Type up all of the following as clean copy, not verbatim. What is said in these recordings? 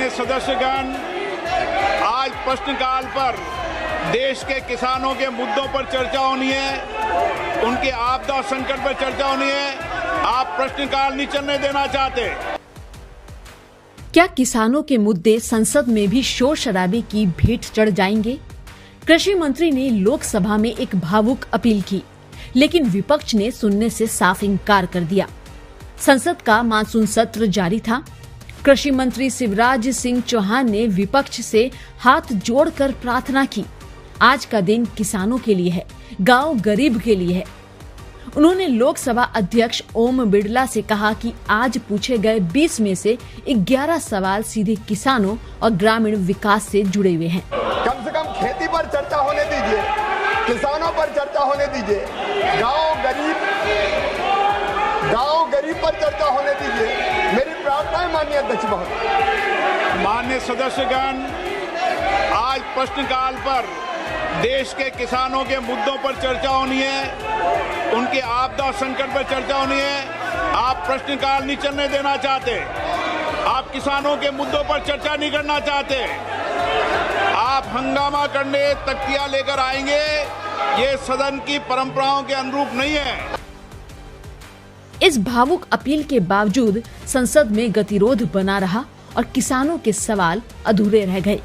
माननीय सदस्यगण, आज प्रश्नकाल पर देश के किसानों के मुद्दों पर चर्चा होनी है, उनके आपदा संकट पर चर्चा होनी है। आप प्रश्नकाल नहीं चलने देना चाहते। क्या किसानों के मुद्दे संसद में भी शोर शराबे की भेंट चढ़ जाएंगे? कृषि मंत्री ने लोकसभा में एक भावुक अपील की, लेकिन विपक्ष ने सुनने से साफ इनकार कर दिया। संसद का मानसून सत्र जारी था। कृषि मंत्री शिवराज सिंह चौहान ने विपक्ष से हाथ जोड़कर प्रार्थना की। आज का दिन किसानों के लिए है, गांव गरीब के लिए है। उन्होंने लोकसभा अध्यक्ष ओम बिड़ला से कहा कि आज पूछे गए 20 में से 11 सवाल सीधे किसानों और ग्रामीण विकास से जुड़े हुए हैं। कम से कम खेती पर चर्चा होने दीजिए, किसानों पर चर्चा होने दीजिए, गांव गरीब पर चर्चा होने दीजिए। मेरी प्रार्थना है माननीय अध्यक्ष महोदय। माननीय सदस्यगण, आज प्रश्नकाल पर देश के किसानों के मुद्दों पर चर्चा होनी है, उनके आपदा संकट पर चर्चा होनी है। आप प्रश्नकाल नहीं चलने देना चाहते। आप किसानों के मुद्दों पर चर्चा नहीं करना चाहते। आप हंगामा करने तख्तियां लेकर आएंगे, ये सदन की परंपराओं के अनुरूप नहीं है। इस भावुक अपील के बावजूद संसद में गतिरोध बना रहा और किसानों के सवाल अधूरे रह गए।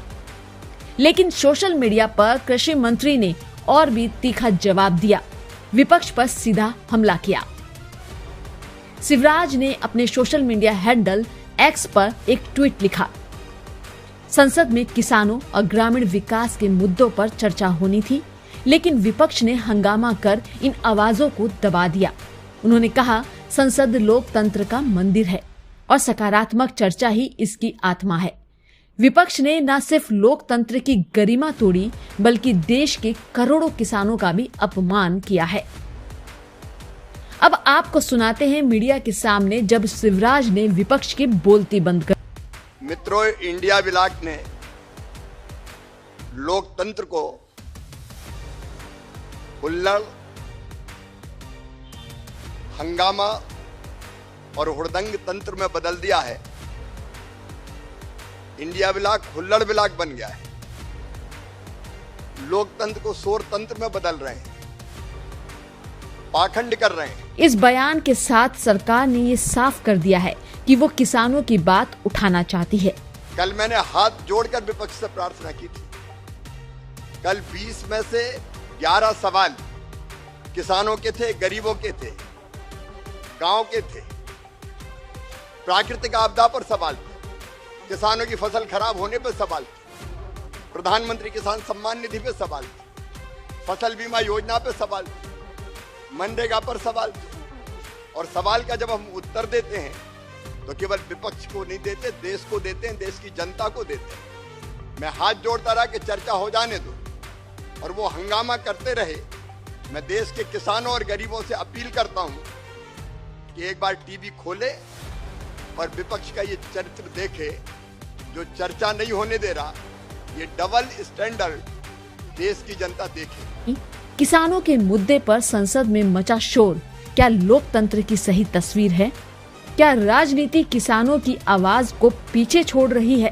लेकिन सोशल मीडिया पर कृषि मंत्री ने और भी तीखा जवाब दिया, विपक्ष पर सीधा हमला किया। शिवराज ने अपने सोशल मीडिया हैंडल एक्स पर एक ट्वीट लिखा, संसद में किसानों और ग्रामीण विकास के मुद्दों पर चर्चा होनी थी, लेकिन विपक्ष ने हंगामा कर इन आवाजों को दबा दिया। उन्होंने कहा, संसद लोकतंत्र का मंदिर है और सकारात्मक चर्चा ही इसकी आत्मा है। विपक्ष ने न सिर्फ लोकतंत्र की गरिमा तोड़ी, बल्कि देश के करोड़ों किसानों का भी अपमान किया है। अब आपको सुनाते हैं मीडिया के सामने जब शिवराज ने विपक्ष की बोलती बंद कर। मित्रों, इंडिया ब्लॉक ने लोकतंत्र को हुल्लड़, हंगामा और हुड़दंग तंत्र में बदल दिया है। इंडिया ब्लॉक हुल्लड़ ब्लॉक बन गया है। लोकतंत्र को शोर तंत्र में बदल रहे हैं, पाखंड कर रहे हैं। इस बयान के साथ सरकार ने ये साफ कर दिया है कि वो किसानों की बात उठाना चाहती है। कल मैंने हाथ जोड़कर विपक्ष से प्रार्थना की थी। कल 20 में से 11 सवाल किसानों के थे, गरीबों के थे, गांव के थे। प्राकृतिक आपदा पर सवाल थे, किसानों की फसल खराब होने पर सवाल थे, प्रधानमंत्री किसान सम्मान निधि पे सवाल थे, फसल बीमा योजना पे सवाल थे, मनरेगा पर सवाल थे। और सवाल का जब हम उत्तर देते हैं तो केवल विपक्ष को नहीं देते, देश को देते हैं, देश की जनता को देते हैं। मैं हाथ जोड़ता रहा कि चर्चा हो जाने दो, और वो हंगामा करते रहे। मैं देश के किसानों और गरीबों से अपील करता हूं कि एक बार टीवी खोले और विपक्ष का ये चरित्र देखे, जो चर्चा नहीं होने दे रहा। ये डबल स्टैंडर्ड देश की जनता देखे। किसानों के मुद्दे पर संसद में मचा शोर क्या लोकतंत्र की सही तस्वीर है? क्या राजनीति किसानों की आवाज को पीछे छोड़ रही है?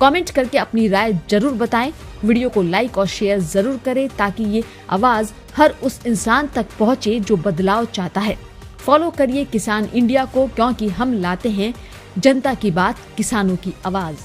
कमेंट करके अपनी राय जरूर बताएं। वीडियो को लाइक और शेयर जरूर करें ताकि ये आवाज हर उस इंसान तक पहुंचे जो बदलाव चाहता है। फॉलो करिए किसान इंडिया को, क्योंकि हम लाते हैं जनता की बात, किसानों की आवाज।